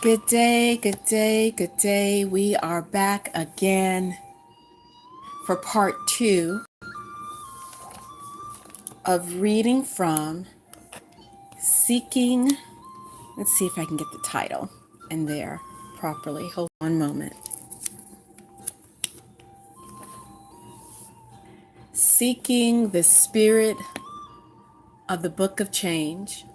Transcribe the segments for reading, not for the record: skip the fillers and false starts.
Good day, good day, good day. We are back again for part 2 of reading from Seeking. Let's see if I can get the title in there properly. Hold on one moment. Seeking the Spirit of the Book of Change.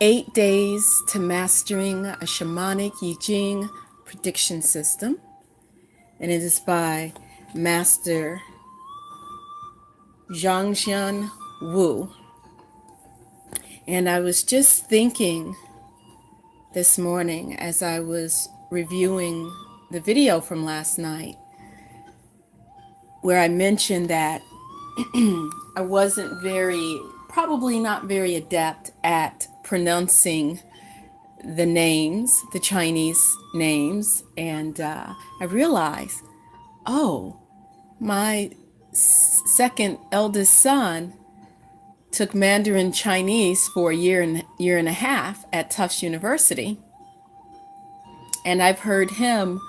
8 Days to Mastering a Shamanic YiJing Prediction System. And it is by Master Zhangjian Wu. And I was just thinking this morning as I was reviewing the video from last night, where I mentioned that I wasn't probably not very adept at pronouncing the names, the Chinese names. And I realized, oh, my second eldest son took Mandarin Chinese for a year and a half at Tufts University. And I've heard him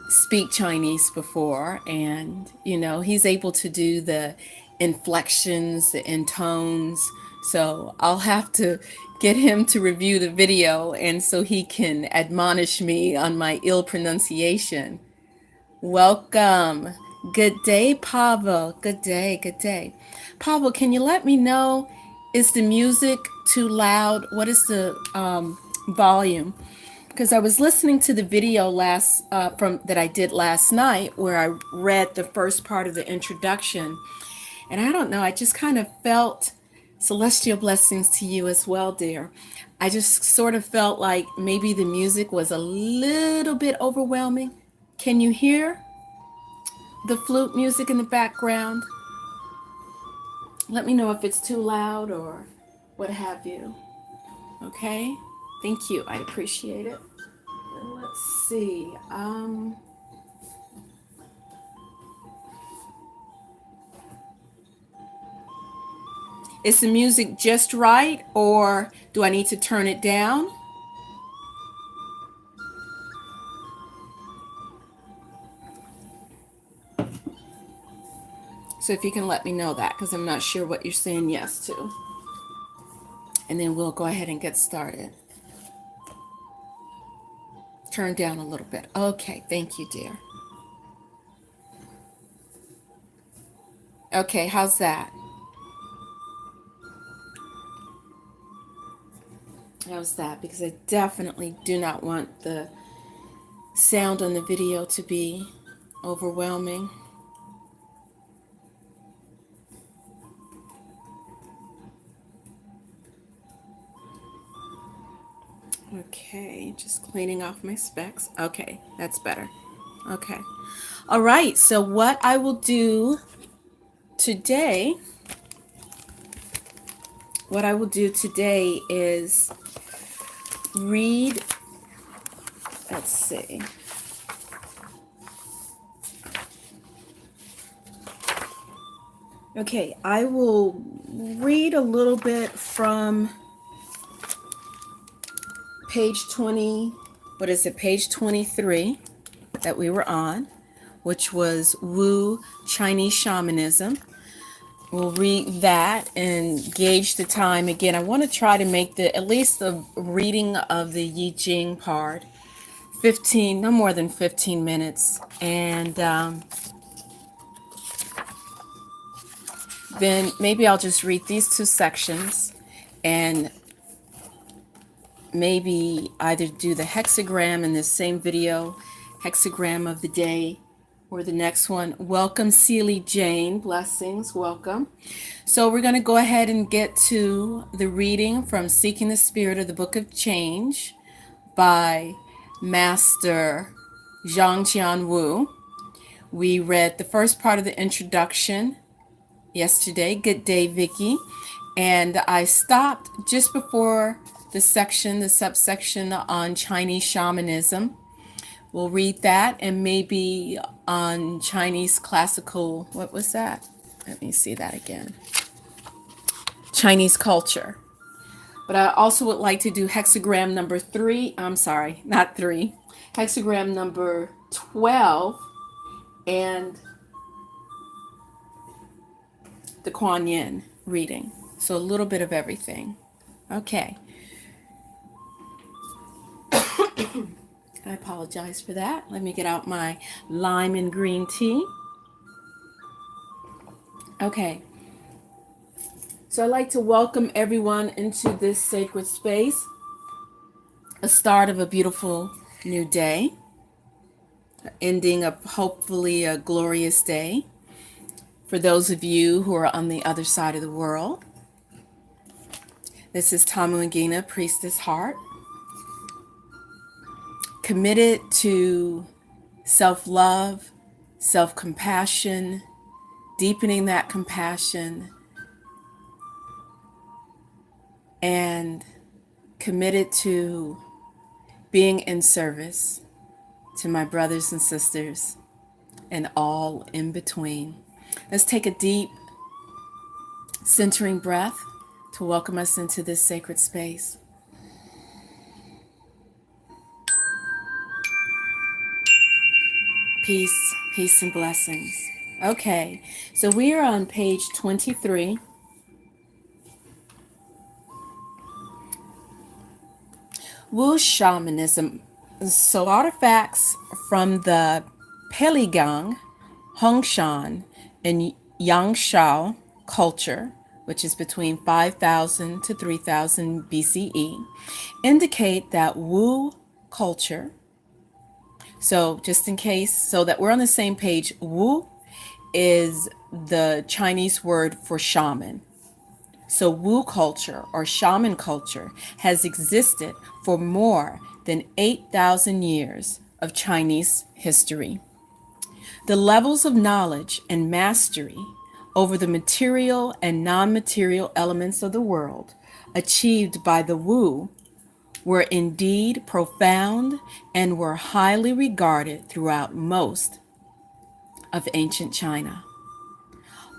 speak Chinese before, and he's able to do the inflections, the intones. So I'll have to get him to review the video, and so he can admonish me on my ill pronunciation. Welcome. Good day, Pavel. Good day, good day. Pavel, can you let me know, is the music too loud? What is the volume? Because I was listening to the video that I did last night, where I read the first part of the introduction, and I don't know, I just kind of felt, celestial blessings to you as well, dear. I just sort of felt like maybe the music was a little bit overwhelming. Can you hear the flute music in the background? Let me know if it's too loud or what have you. Okay, thank you, I appreciate it. Let's see. Is the music just right, or do I need to turn it down? So if you can let me know that, because I'm not sure what you're saying yes to. And then we'll go ahead and get started. Turn down a little bit. Okay, thank you, dear. Okay, how's that? How's that? Because I definitely do not want the sound on the video to be overwhelming. Okay, just cleaning off my specs. Okay, that's better. Okay. All right, so what I will do today is read, let's see. Okay, I will read a little bit from page 20, page 23 that we were on, which was Wu Chinese Shamanism. We'll read that and gauge the time. Again, I want to try to make at least the reading of the YiJing part 15, no more than 15 minutes. And then maybe I'll just read these 2 sections and maybe either do the hexagram in this same video, hexagram of the day, or the next one. Welcome, Seely Jane. Blessings. Welcome. So we're going to go ahead and get to the reading from Seeking the Spirit of the Book of Change by Master Zhangjian Wu. We read the first part of the introduction yesterday. Good day, Vicky. And I stopped just before the subsection on Chinese shamanism. We'll read that, and maybe on Chinese classical, what was that? Let me see that again. Chinese culture. But I also would like to do hexagram number 3. I'm sorry, not 3. Hexagram number 12 and the Kuan Yin reading. So a little bit of everything. Okay. I apologize for that. Let me get out my lime and green tea. Okay. So I'd like to welcome everyone into this sacred space, a start of a beautiful new day, ending of hopefully a glorious day for those of you who are on the other side of the world. This is Tamu Ngina, Priestess Heart, committed to self-love, self-compassion, deepening that compassion, and committed to being in service to my brothers and sisters and all in between. Let's take a deep centering breath to welcome us into this sacred space. Peace, peace and blessings. Okay, so we are on page 23. Wu Shamanism. So artifacts from the Peligang, Hongshan, and Yangshao culture, which is between 5000 to 3000 BCE, indicate that Wu culture, so just in case, so that we're on the same page, Wu is the Chinese word for shaman. So Wu culture or shaman culture has existed for more than 8,000 years of Chinese history. The levels of knowledge and mastery over the material and non-material elements of the world achieved by the Wu were indeed profound and were highly regarded throughout most of ancient China.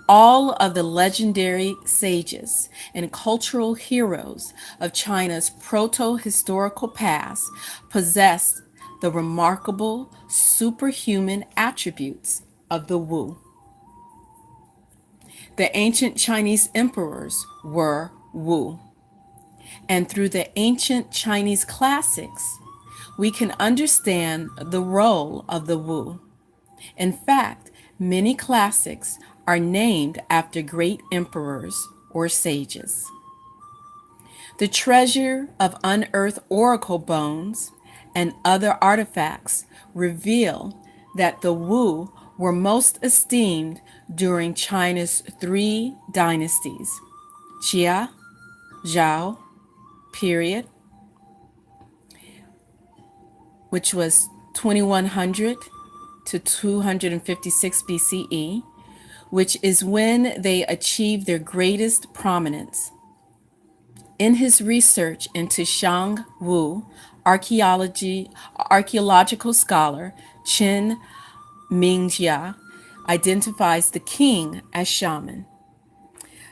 All of the legendary sages and cultural heroes of China's proto-historical past possessed the remarkable superhuman attributes of the Wu. The ancient Chinese emperors were Wu. And through the ancient Chinese classics, we can understand the role of the Wu. In fact, many classics are named after great emperors or sages. The treasure of unearthed oracle bones and other artifacts reveal that the Wu were most esteemed during China's 3 dynasties, Jia, Zhao period, which was 2100 to 256 BCE, which is when they achieved their greatest prominence. In his research into Shang Wu, archaeological scholar Chen Mingjia identifies the king as shaman.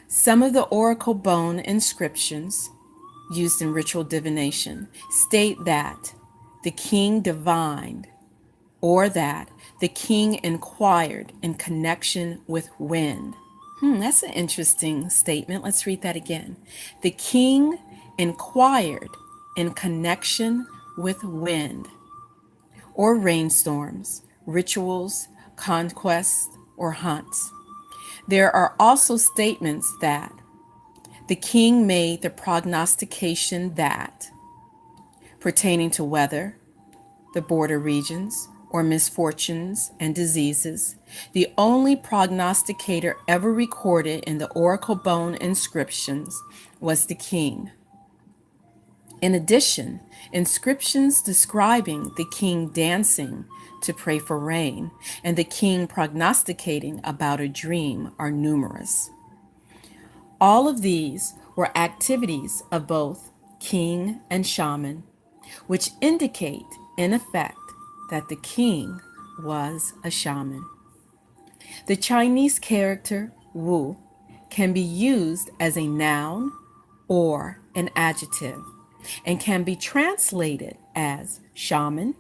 Some of the oracle bone inscriptions used in ritual divination state that the king divined, or that the king inquired in connection with wind. That's an interesting statement. Let's read that again. The king inquired in connection with wind, or rainstorms, rituals, conquests, or hunts. There are also statements that the king made the prognostication that, pertaining to weather, the border regions, or misfortunes and diseases, the only prognosticator ever recorded in the oracle bone inscriptions was the king. In addition, inscriptions describing the king dancing to pray for rain and the king prognosticating about a dream are numerous. All of these were activities of both king and shaman, which indicate, in effect, that the king was a shaman. The Chinese character Wu can be used as a noun or an adjective and can be translated as shaman,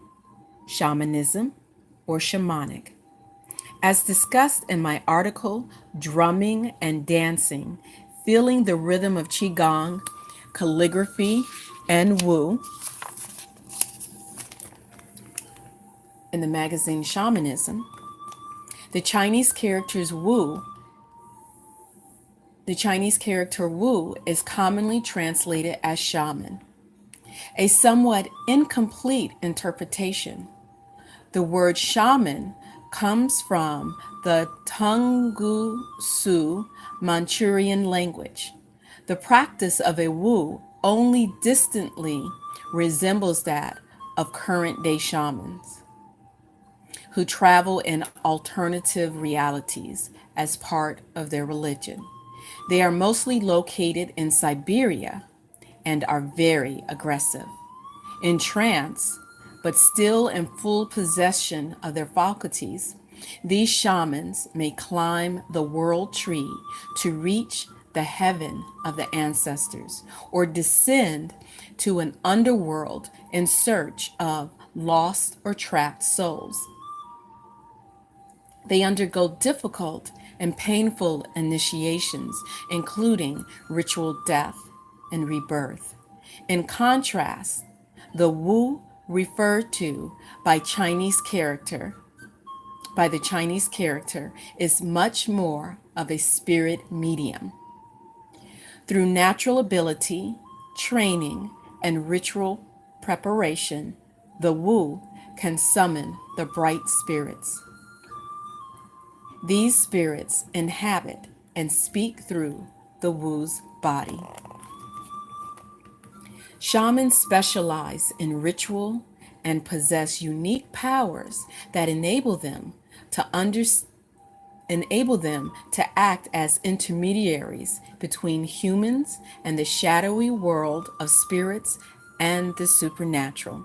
shamanism, or shamanic. As discussed in my article, Drumming and Dancing, Feeling the Rhythm of Qigong, Calligraphy, and Wu, in the magazine Shamanism, the Chinese character Wu is commonly translated as shaman, a somewhat incomplete interpretation. The word shaman comes from the Tungusu Manchurian language. The practice of a Wu only distantly resembles that of current day shamans who travel in alternative realities as part of their religion. They are mostly located in Siberia and are very aggressive. In trance, but still in full possession of their faculties, these shamans may climb the world tree to reach the heaven of the ancestors or descend to an underworld in search of lost or trapped souls. They undergo difficult and painful initiations, including ritual death and rebirth. In contrast, the Wu referred to by the Chinese character is much more of a spirit medium. Through natural ability, training, and ritual preparation, the Wu can summon the bright spirits. These spirits inhabit and speak through the Wu's body. Shamans specialize in ritual and possess unique powers that enable them to act as intermediaries between humans and the shadowy world of spirits and the supernatural.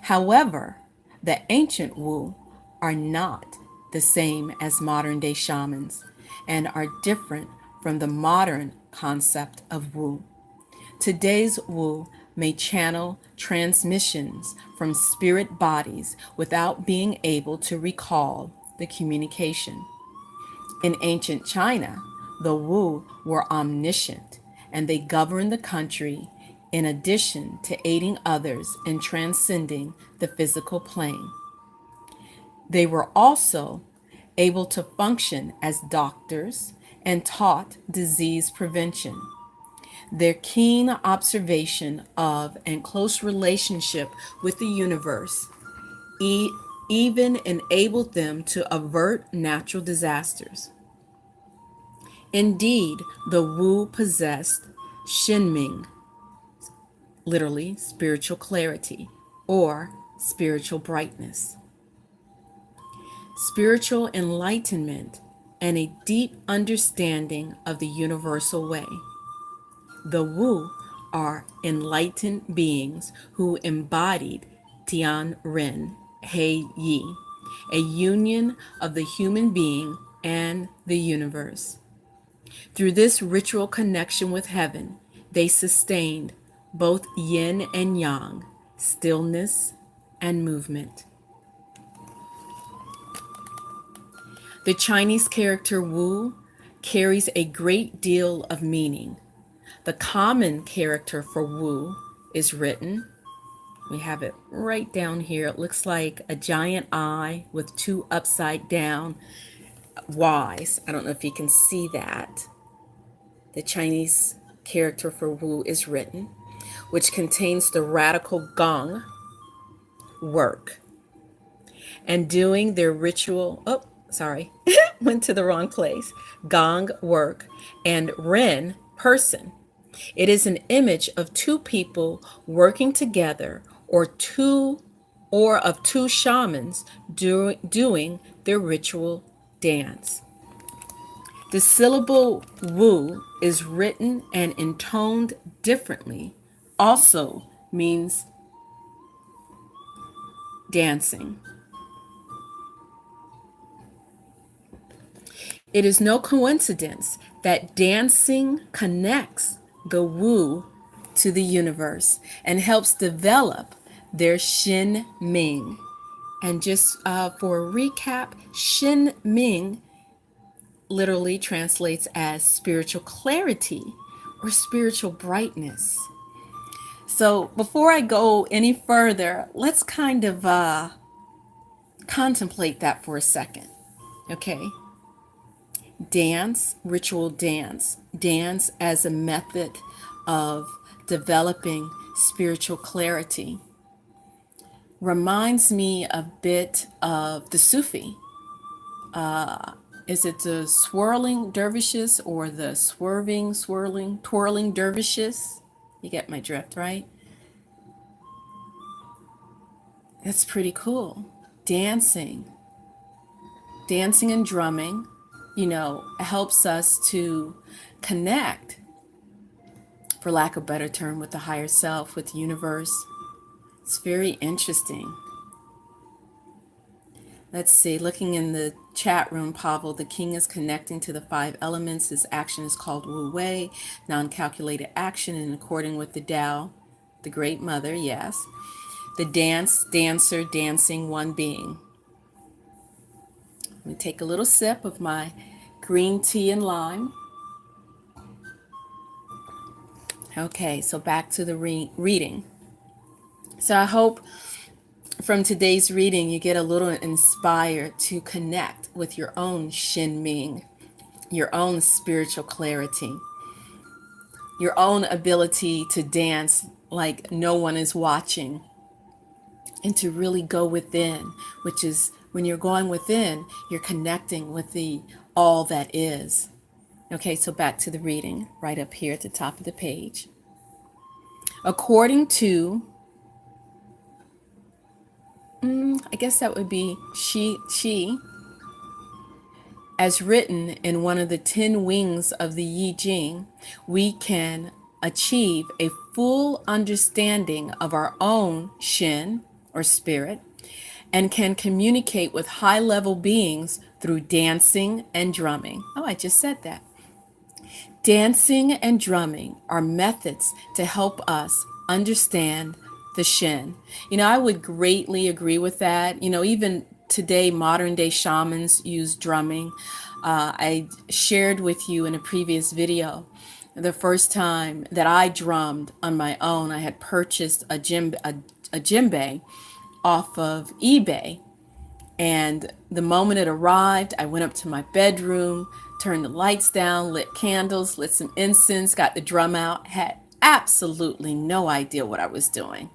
However, the ancient Wu are not the same as modern day shamans and are different from the modern concept of Wu. Today's Wu may channel transmissions from spirit bodies without being able to recall the communication. In ancient China, the Wu were omniscient and they governed the country in addition to aiding others in transcending the physical plane. They were also able to function as doctors and taught disease prevention. Their keen observation of and close relationship with the universe even enabled them to avert natural disasters. Indeed, the Wu possessed Shinming, literally spiritual clarity, or spiritual brightness, spiritual enlightenment, and a deep understanding of the universal way. The Wu are enlightened beings who embodied Tian Ren He Yi, a union of the human being and the universe. Through this ritual connection with heaven, they sustained both yin and yang, stillness and movement. The Chinese character Wu carries a great deal of meaning. The common character for Wu is written. We have it right down here. It looks like a giant eye with two upside down Y's. I don't know if you can see that. The Chinese character for Wu is written, which contains the radical gong work. And doing their ritual, went to the wrong place. Gong work and Ren person. It is an image of two people working together or of two shamans doing their ritual dance. The syllable Wu is written and intoned differently, also means dancing. It is no coincidence that dancing connects the Wu to the universe and helps develop their Shin Ming. And just for a recap, Shin Ming literally translates as spiritual clarity or spiritual brightness. So before I go any further, let's kind of contemplate that for a second. Okay. Dance, ritual dance, dance as a method of developing spiritual clarity reminds me a bit of the Sufi. Is it the swirling dervishes or the swirling, twirling dervishes? You get my drift, right? That's pretty cool. Dancing and drumming, helps us to connect, for lack of a better term, with the higher self, with the universe. It's very interesting. Let's see, looking in the chat room, Pavel, the king is connecting to the 5 elements. His action is called Wu Wei, non-calculated action in according with the Tao, the Great Mother, yes. The dancer, dancing, one being. Let me take a little sip of my green tea and lime. Okay, so back to the reading. So I hope from today's reading you get a little inspired to connect with your own Shin Ming, your own spiritual clarity, your own ability to dance like no one is watching, and to really go within, which is when you're going within, you're connecting with the all that is. Okay, so back to the reading, right up here at the top of the page. According to, I guess that would be she, as written in one of the 10 wings of the YiJing, we can achieve a full understanding of our own Shin, or spirit, and can communicate with high-level beings through dancing and drumming. Oh, I just said that. Dancing and drumming are methods to help us understand the Shin. I would greatly agree with that. Even today, modern day shamans use drumming. I shared with you in a previous video the first time that I drummed on my own. I had purchased a djembe off of eBay. And the moment it arrived, I went up to my bedroom, turned the lights down, lit candles, lit some incense, got the drum out, had absolutely no idea what I was doing.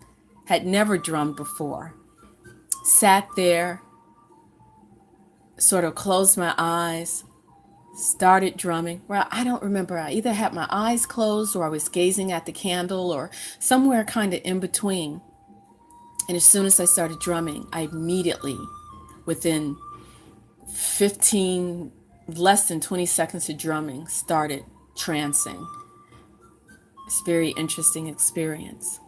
Had never drummed before. Sat there, sort of closed my eyes, started drumming. Well, I don't remember. I either had my eyes closed or I was gazing at the candle or somewhere kind of in between. And as soon as I started drumming, I immediately, within less than 20 seconds of drumming, started trancing. It's a very interesting experience.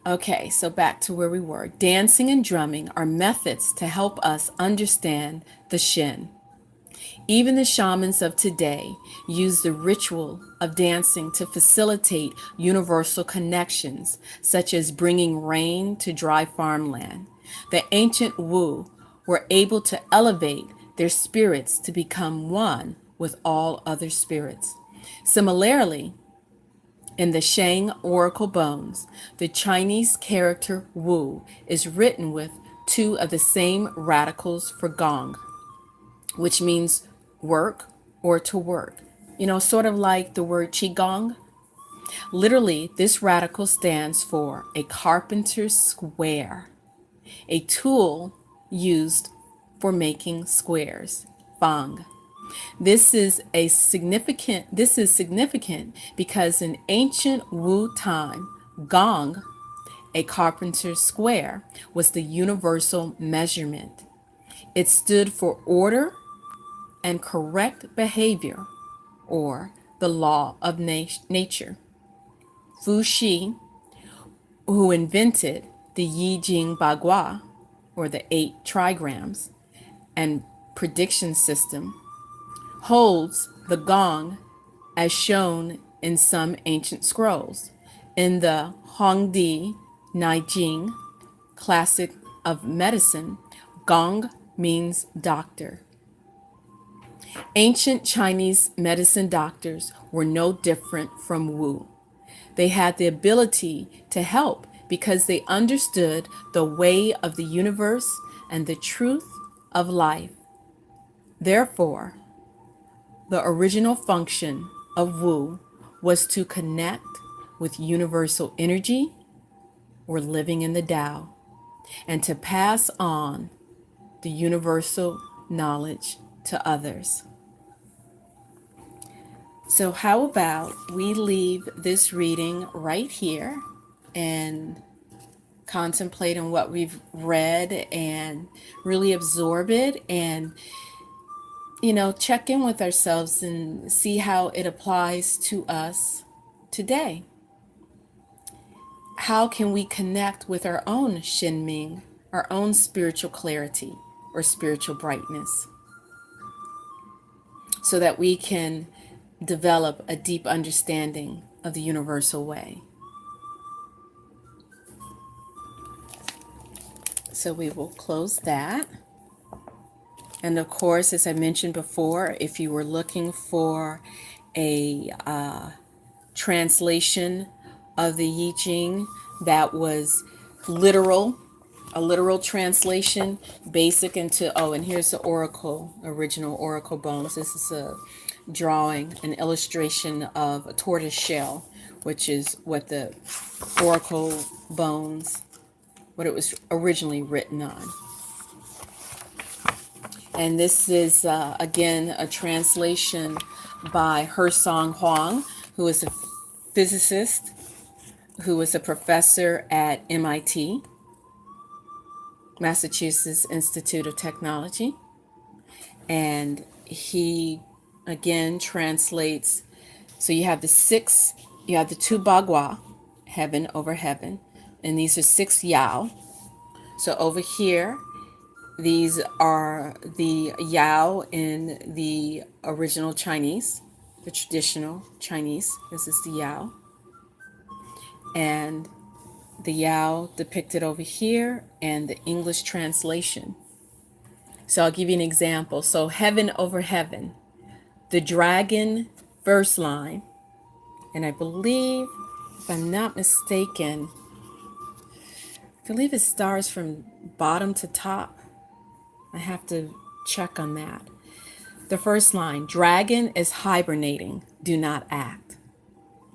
Okay, so back to where we were. Dancing and drumming are methods to help us understand the Shin. Even the shamans of today use the ritual of dancing to facilitate universal connections, such as bringing rain to dry farmland. The ancient Wu were able to elevate their spirits to become one with all other spirits. Similarly, in the Shang oracle bones, the Chinese character Wu is written with 2 of the same radicals for gong, which means work or to work. Sort of like the word qigong. Literally, this radical stands for a carpenter's square, a tool used for making squares, fang. This is significant because in ancient Wu time, gong, a carpenter's square, was the universal measurement. It stood for order and correct behavior, or the law of nature. Fu Shi, who invented the YiJing Bagua, or the 8 trigrams, and prediction system, holds the gong as shown in some ancient scrolls. In the Hongdi YiJing classic of medicine, Gong means doctor. Ancient Chinese medicine doctors were no different from Wu. They had the ability to help because they understood the way of the universe and the truth of life. Therefore, the original function of Wu was to connect with universal energy or living in the Tao and to pass on the universal knowledge to others. So how about we leave this reading right here and contemplate on what we've read and really absorb it and, check in with ourselves and see how it applies to us today. How can we connect with our own Shinming, our own spiritual clarity or spiritual brightness, so that we can develop a deep understanding of the universal way? So we will close that. And of course, as I mentioned before, if you were looking for a translation of the YiJing that was literal, a literal translation, basic into, and here's the oracle, original oracle bones. This is a drawing, an illustration of a tortoise shell, which is what the oracle bones, what it was originally written on. And this is, again, a translation by Hersong Huang, who is a physicist, who was a professor at MIT, Massachusetts Institute of Technology. And he, again, translates, so you have the two Bagua, heaven over heaven, and these are 6 Yao. So over here, these are the Yao in the original Chinese, the traditional Chinese. This is the Yao. And the Yao depicted over here and the English translation. So I'll give you an example. So heaven over heaven, the dragon first line, and I believe, if I'm not mistaken, I believe it starts from bottom to top. I have to check on that. The first line, dragon is hibernating, do not act.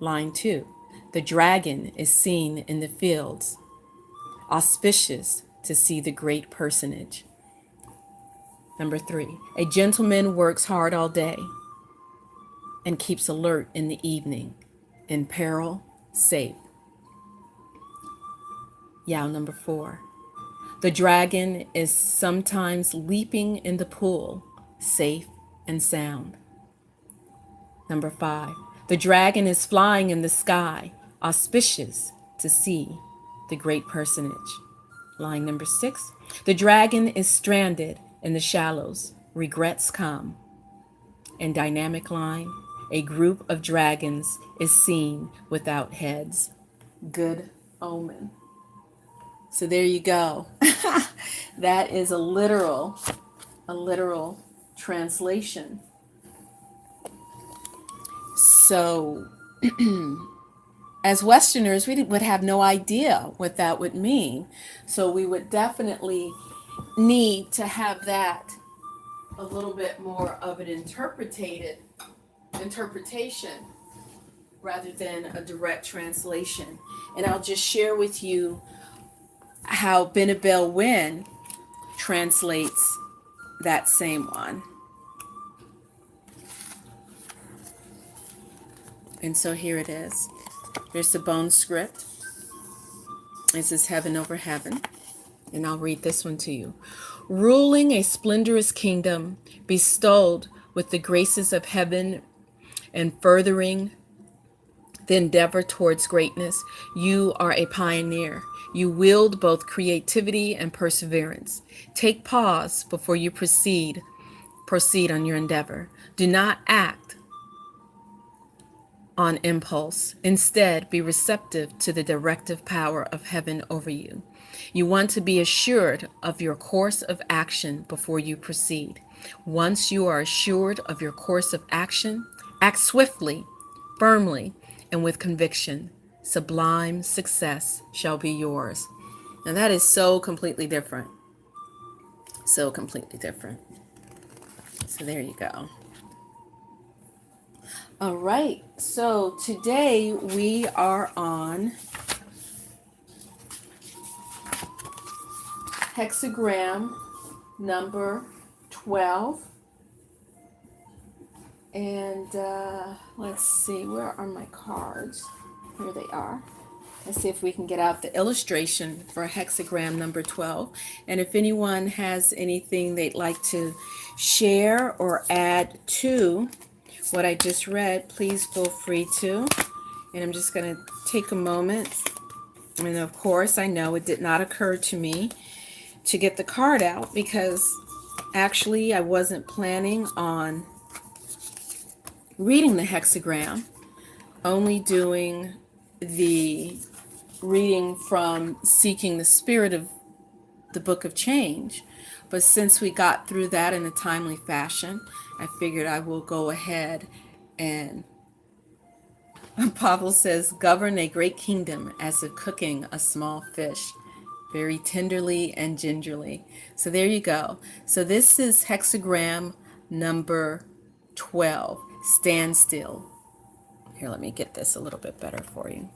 Line 2, the dragon is seen in the fields, auspicious to see the great personage. Number 3, a gentleman works hard all day and keeps alert in the evening, in peril, safe. Yao number 4. The dragon is sometimes leaping in the pool, safe and sound. Number 5. The dragon is flying in the sky, auspicious to see the great personage. Line number 6. The dragon is stranded in the shallows, regrets come. And dynamic line, a group of dragons is seen without heads. Good omen. So there you go. That is a literal translation. So as Westerners, we would have no idea what that would mean. So we would definitely need to have that a little bit more of an interpretation rather than a direct translation. And I'll just share with you how B.MSc translates that same one. And so here it is. There's the bone script. This is heaven over heaven. And I'll read this one to you. Ruling a splendorous kingdom, bestowed with the graces of heaven and furthering the endeavor towards greatness, you are a pioneer. You wield both creativity and perseverance. Take pause before you proceed on your endeavor. Do not act on impulse. Instead, be receptive to the directive power of heaven over you. You want to be assured of your course of action before you proceed. Once you are assured of your course of action, act swiftly, firmly, and with conviction. Sublime success shall be yours. Now that is so completely different. So completely different. So there you go. All right. So today we are on hexagram number 12. And let's see, where are my cards? Here they are. Let's see if we can get out the illustration for hexagram number 12. And if anyone has anything they'd like to share or add to what I just read, please feel free to. And I'm just going to take a moment. And of course, I know it did not occur to me to get the card out because actually I wasn't planning on reading the hexagram, only doing the reading from Seeking the Spirit of the Book of Change. But since we got through that in a timely fashion, I figured I will go ahead and Pavel says, govern a great kingdom as if cooking a small fish, very tenderly and gingerly. So there you go. So this is hexagram number 12, Stand Still. Here, let me get this a little bit better for you.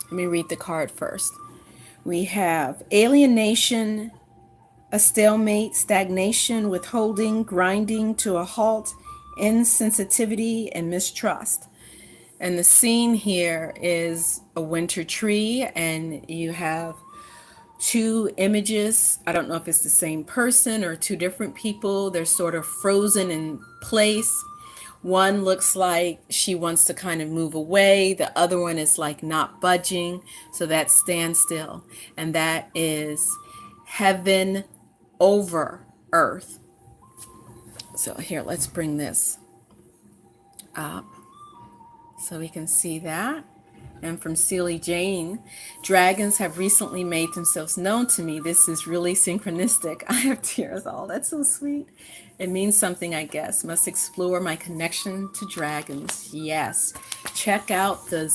Let me read the card first. We have alienation, a stalemate, stagnation, withholding, grinding to a halt, insensitivity, and mistrust. And the scene here is a winter tree, and you have two images. I don't know if it's the same person or two different people. They're sort of frozen in place. One looks like she wants to kind of move away. The other one is like not budging. So that's standstill. And that is heaven over earth. So here, let's bring this up so we can see that. And from Sealy Jane, dragons have recently made themselves known to me. This is really synchronistic. I have tears. Oh, that's so sweet. It means something, I guess. Must explore my connection to dragons. Yes. Check out the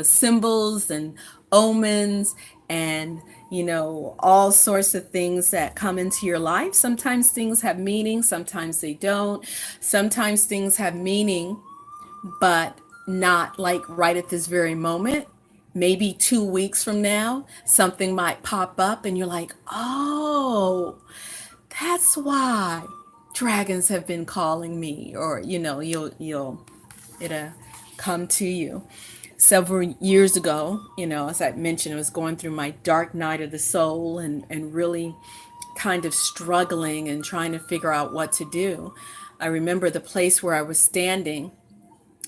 symbols and omens and, you know, all sorts of things that come into your life. Sometimes things have meaning. Sometimes they don't. Sometimes things have meaning, but not like right at this very moment. Maybe 2 weeks from now, something might pop up and you're like, oh, that's why dragons have been calling me. Or, you know, it'll come to you. Several years ago, you know, as I mentioned, I was going through my dark night of the soul and really kind of struggling and trying to figure out what to do. I remember the place where I was staying,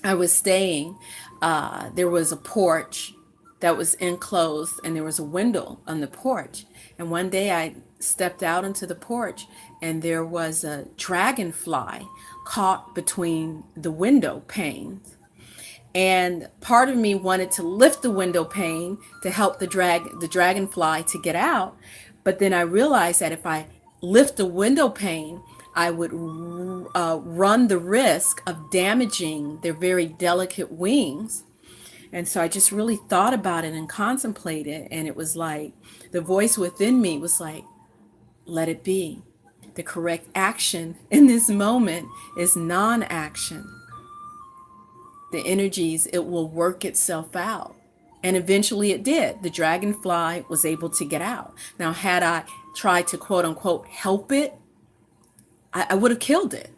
there was a porch that was enclosed and there was a window on the porch. And one day I stepped out into the porch and there was a dragonfly caught between the window panes. And part of me wanted to lift the window pane to help the dragonfly to get out. But then I realized that if I lift the window pane, I would run the risk of damaging their very delicate wings. And so I just really thought about it and contemplated. And it was like the voice within me was like, let it be. The correct action in this moment is non-action. The energies, it will work itself out. And eventually it did. The dragonfly was able to get out. Now, had I tried to quote unquote help it, I would have killed it.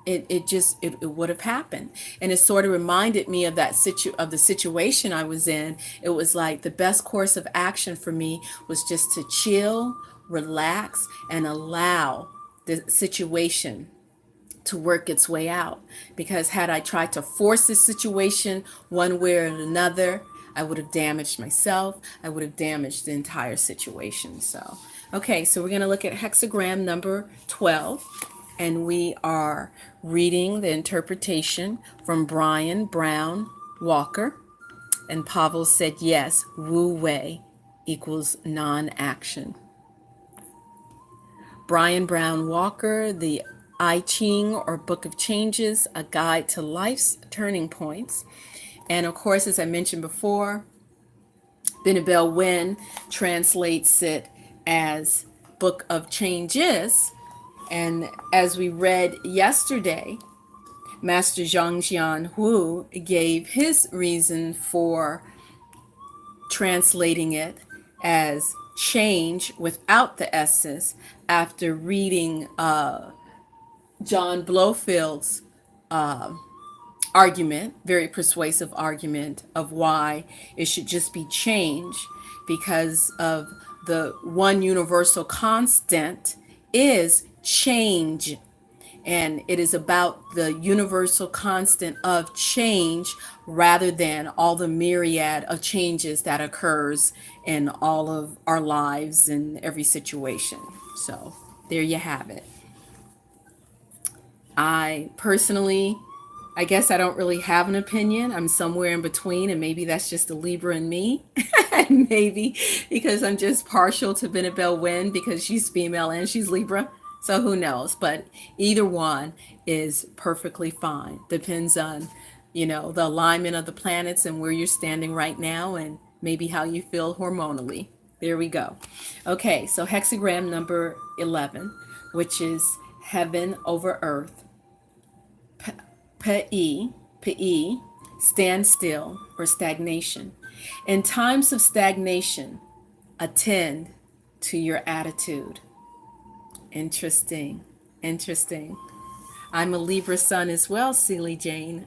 It would have happened. And it sort of reminded me of the situation I was in. It was like the best course of action for me was just to chill, relax, and allow the situation to work its way out. Because had I tried to force the situation one way or another, I would have damaged myself. I would have damaged the entire situation. So, okay, so we're going to look at hexagram number 12. and we are reading the interpretation from Brian Brown Walker. And Pavel said, yes, Wu Wei equals non-action. Brian Brown Walker, the YiJing, or Book of Changes, A Guide to Life's Turning Points. And of course, as I mentioned before, B.MSc Wen translates it as Book of Changes. And as we read yesterday, Master Zhangjian Hu gave his reason for translating it as change without the S's after reading John Blofield's argument, very persuasive argument of why it should just be change, because of the one universal constant is change. And it is about the universal constant of change rather than all the myriad of changes that occurs in all of our lives and every situation. So there you have it. I personally, I guess I don't really have an opinion. I'm somewhere in between, and maybe that's just the Libra in me. And maybe because I'm just partial to B.MSc Wen because she's female and she's Libra. So who knows? But either one is perfectly fine. Depends on, the alignment of the planets and where you're standing right now and maybe how you feel hormonally. There we go. Okay, so hexagram number 11, which is heaven over earth. Pe, stand still or stagnation. In times of stagnation, attend to your attitude. Interesting. I'm a Libra sun as well, Celie Jane.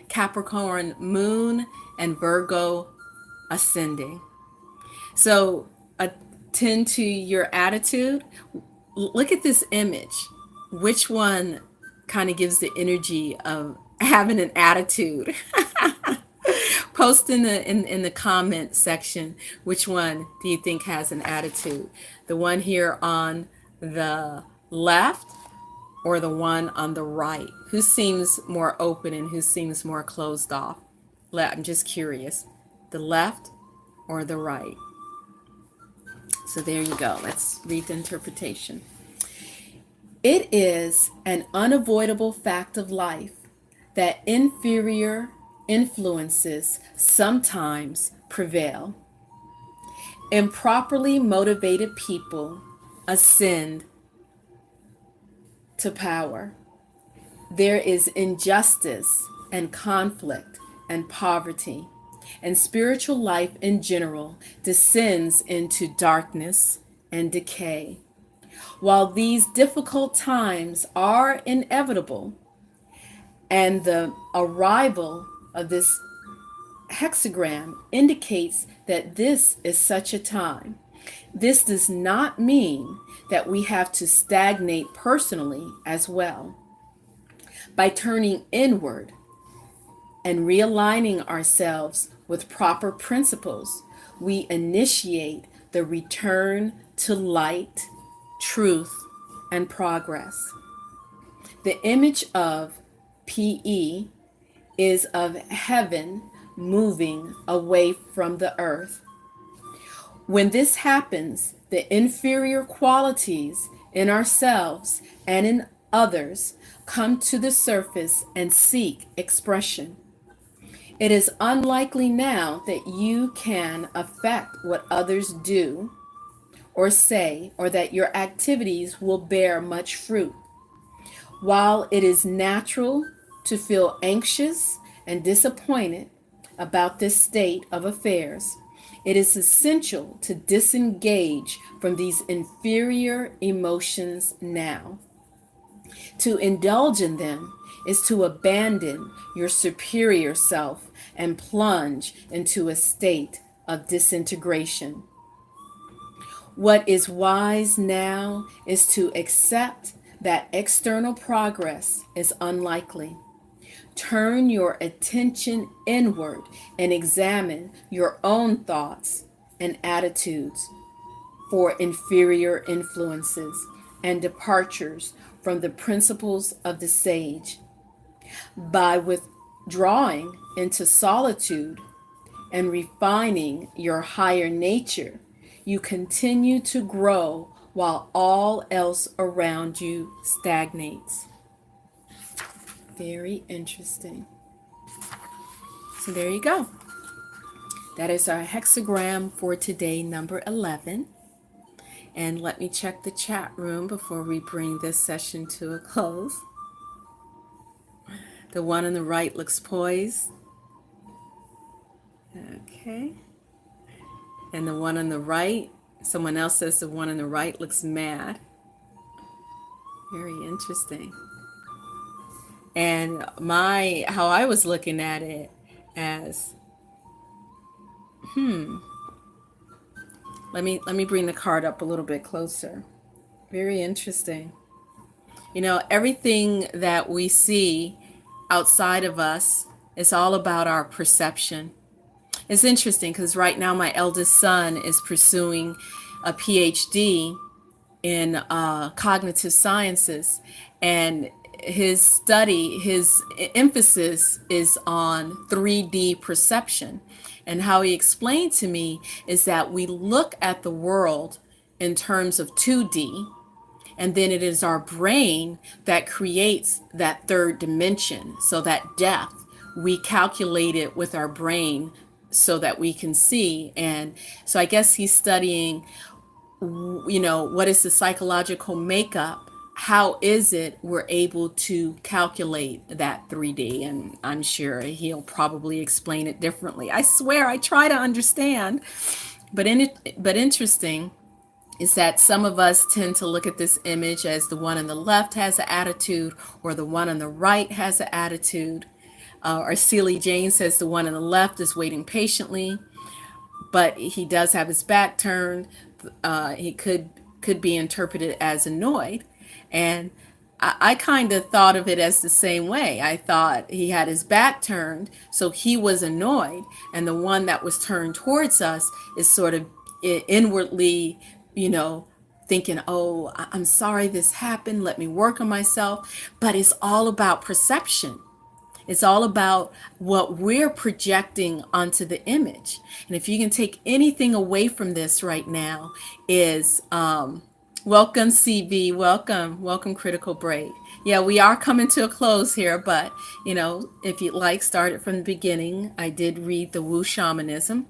Capricorn moon and Virgo ascending. So attend to your attitude. Look at this image. Which one kind of gives the energy of having an attitude? Post in the comment section, which one do you think has an attitude? The one here on the left or the one on the right? Who seems more open and who seems more closed off? I'm just curious. The left or the right? So there you go. Let's read the interpretation. It is an unavoidable fact of life that inferior influences sometimes prevail. Improperly motivated people ascend to power. There is injustice and conflict and poverty, and spiritual life in general descends into darkness and decay. While these difficult times are inevitable, and the arrival of this hexagram indicates that this is such a time, this does not mean that we have to stagnate personally as well. By turning inward and realigning ourselves with proper principles, we initiate the return to light, truth, and progress. The image of PE is of heaven moving away from the earth. When this happens, the inferior qualities in ourselves and in others come to the surface and seek expression. It is unlikely now that you can affect what others do or say, or that your activities will bear much fruit. While it is natural to feel anxious and disappointed about this state of affairs, it is essential to disengage from these inferior emotions now. To indulge in them is to abandon your superior self and plunge into a state of disintegration. What is wise now is to accept that external progress is unlikely. Turn your attention inward and examine your own thoughts and attitudes for inferior influences. and departures from the principles of the sage. By withdrawing into solitude and refining your higher nature, you continue to grow while all else around you stagnates. Very interesting. So there you go. That is our hexagram for today, number 11. And let me check the chat room before we bring this session to a close. The one on the right looks poised. Okay. And the one on the right, someone else says the one on the right looks mad. Very interesting. And how I was looking at it as, let me bring the card up a little bit closer. Very interesting. You know, everything that we see outside of us is all about our perception. It's interesting because right now my eldest son is pursuing a PhD in cognitive sciences, and his emphasis is on 3D perception. And how he explained to me is that we look at the world in terms of 2D, and then it is our brain that creates that third dimension. So that depth, we calculate it with our brain so that we can see. And so I guess he's studying, you know, what is the psychological makeup? How is it we're able to calculate that 3D? And I'm sure he'll probably explain it differently. I swear I try to understand. But interesting is that some of us tend to look at this image as the one on the left has an attitude, or the one on the right has an attitude. Or Celie Jane says the one on the left is waiting patiently, but he does have his back turned. He could be interpreted as annoyed. And I kind of thought of it as the same way. I thought he had his back turned, so he was annoyed. And the one that was turned towards us is sort of inwardly, you know, thinking, oh, I'm sorry this happened. Let me work on myself. But it's all about perception. It's all about what we're projecting onto the image. And if you can take anything away from this right now is, welcome CV, welcome Critical Braid. Yeah, we are coming to a close here, but you know, if you'd like, start it from the beginning. I did read the Wu Shamanism.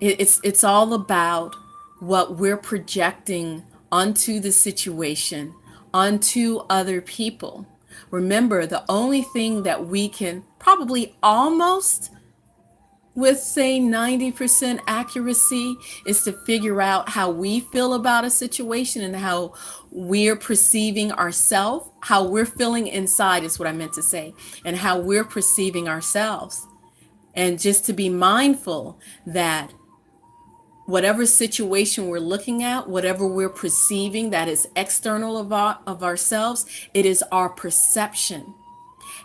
It's all about what we're projecting onto the situation, onto other people. Remember, the only thing that we can probably almost with say 90% accuracy is to figure out how we feel about a situation and how we're perceiving ourselves, how we're feeling inside is what I meant to say, and how we're perceiving ourselves. And just to be mindful that whatever situation we're looking at, whatever we're perceiving that is external of ourselves, it is our perception.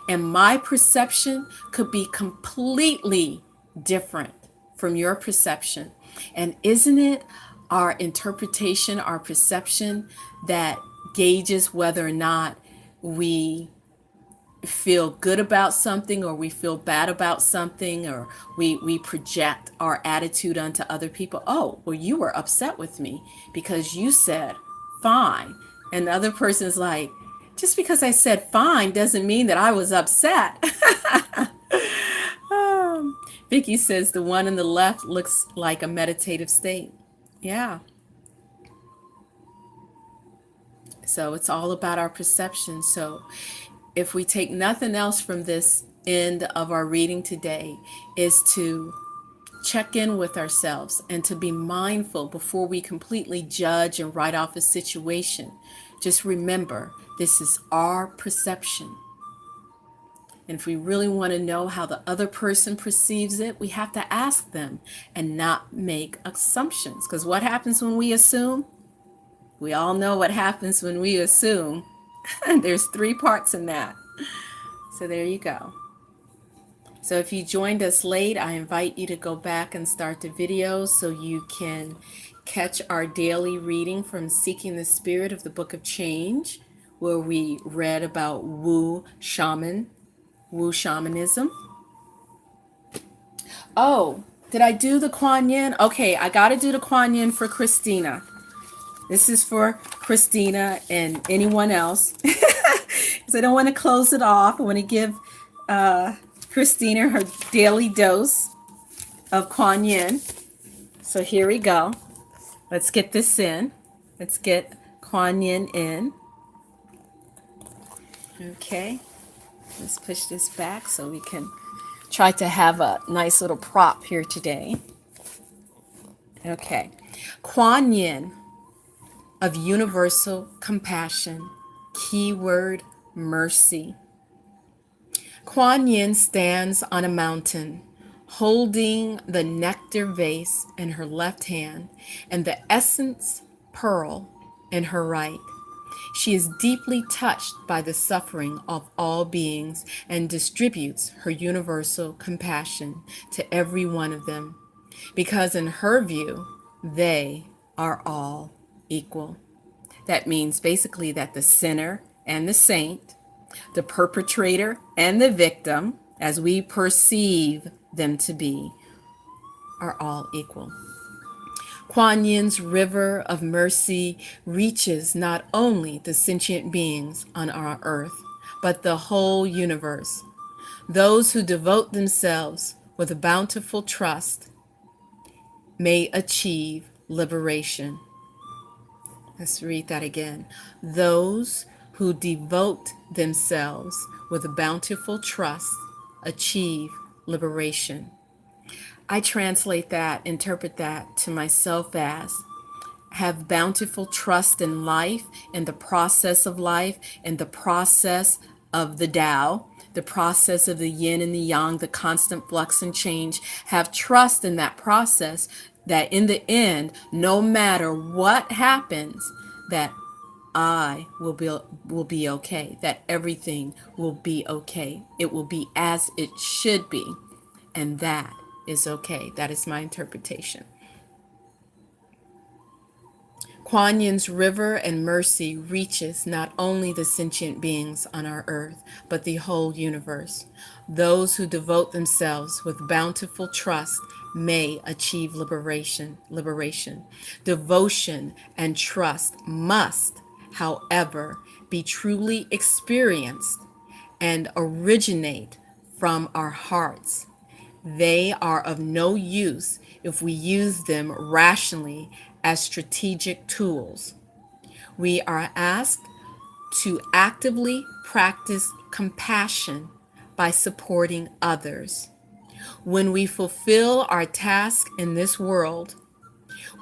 And my perception could be completely different from your perception. And isn't it our interpretation, our perception that gauges whether or not we feel good about something or we feel bad about something, or we project our attitude onto other people? Oh, well, you were upset with me because you said fine. And the other person's like, just because I said fine doesn't mean that I was upset. Vicky says the one on the left looks like a meditative state. Yeah. So it's all about our perception. So if we take nothing else from this end of our reading today, is to check in with ourselves and to be mindful before we completely judge and write off a situation. Just remember, this is our perception. And if we really want to know how the other person perceives it, we have to ask them and not make assumptions. Because what happens when we assume? We all know what happens when we assume. There's 3 parts in that. So there you go. So if you joined us late, I invite you to go back and start the video so you can catch our daily reading from Seeking the Spirit of the Book of Change, where we read about Shaman, Wu Shamanism. Oh, did I do the Kuan Yin? Okay, I got to do the Kuan Yin for Christina. This is for Christina and anyone else. Because I don't want to close it off. I want to give Christina her daily dose of Kuan Yin. So here we go. Let's get this in. Let's get Kuan Yin in. Okay. Let's push this back so we can try to have a nice little prop here today. Okay. Kuan Yin of universal compassion. Keyword mercy. Kuan Yin stands on a mountain, holding the nectar vase in her left hand and the essence pearl in her right. She is deeply touched by the suffering of all beings and distributes her universal compassion to every one of them, because in her view, they are all equal. That means basically that the sinner and the saint, the perpetrator and the victim, as we perceive them to be, are all equal. Kuan Yin's river of mercy reaches not only the sentient beings on our earth, but the whole universe. Those who devote themselves with a bountiful trust may achieve liberation. Let's read that again. Those who devote themselves with a bountiful trust achieve liberation. I translate that, interpret that to myself as have bountiful trust in life, in the process of life, in the process of the Tao, the process of the yin and the yang, the constant flux and change. Have trust in that process, that in the end, no matter what happens, that I will be okay, that everything will be okay. It will be as it should be, and that is okay. That is my interpretation. Kuan Yin's river and mercy reaches not only the sentient beings on our earth, but the whole universe. Those who devote themselves with bountiful trust may achieve liberation. Devotion and trust must, however, be truly experienced and originate from our hearts. They are of no use if we use them rationally as strategic tools. We are asked to actively practice compassion by supporting others. When we fulfill our task in this world,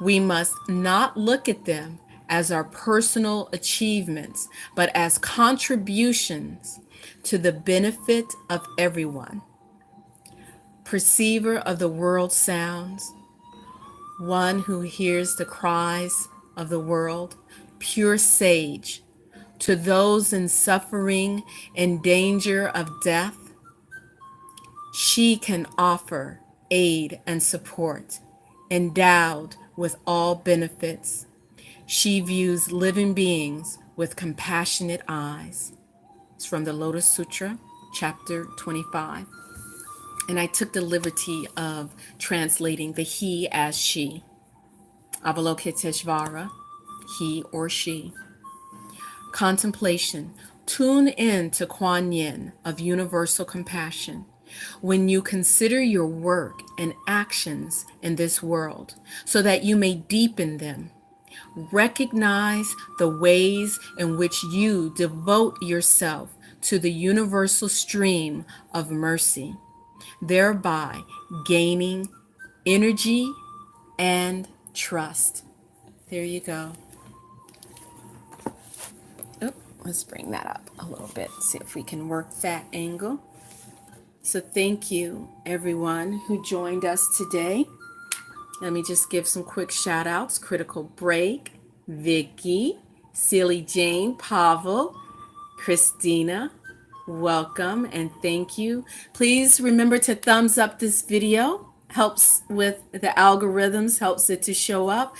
we must not look at them as our personal achievements, but as contributions to the benefit of everyone. Perceiver of the world sounds, one who hears the cries of the world, pure sage, to those in suffering and danger of death, she can offer aid and support, endowed with all benefits. She views living beings with compassionate eyes. It's from the Lotus Sutra, chapter 25. And I took the liberty of translating the he as she. Avalokiteshvara, he or she. Contemplation. Tune in to Kuan Yin of universal compassion when you consider your work and actions in this world so that you may deepen them. Recognize the ways in which you devote yourself to the universal stream of mercy, thereby gaining energy and trust. There you go. Oh, let's bring that up a little bit, see if we can work that angle. So thank you, everyone who joined us today. Let me just give some quick shout outs. Critical Break, Vicky, Silly Jane, Pavel, Christina, welcome and thank you. Please remember to thumbs up this video. Helps with the algorithms, helps it to show up.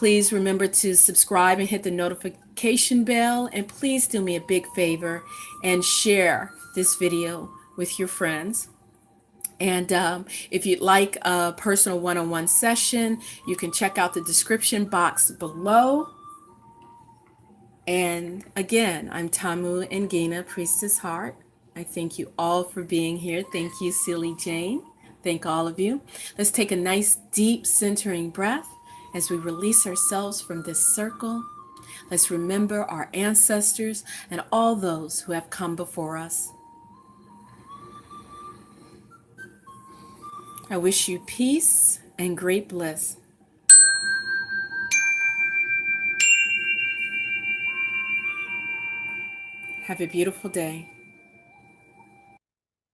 Please remember to subscribe and hit the notification bell. And please do me a big favor and share this video with your friends. And if you'd like a personal one-on-one session, you can check out the description box below. And again, I'm Tamu Ngina, Priestess Heart. I thank you all for being here. Thank you, Silly Jane. Thank all of you. Let's take a nice deep centering breath as we release ourselves from this circle. Let's remember our ancestors and all those who have come before us. I wish you peace and great bliss. Have a beautiful day.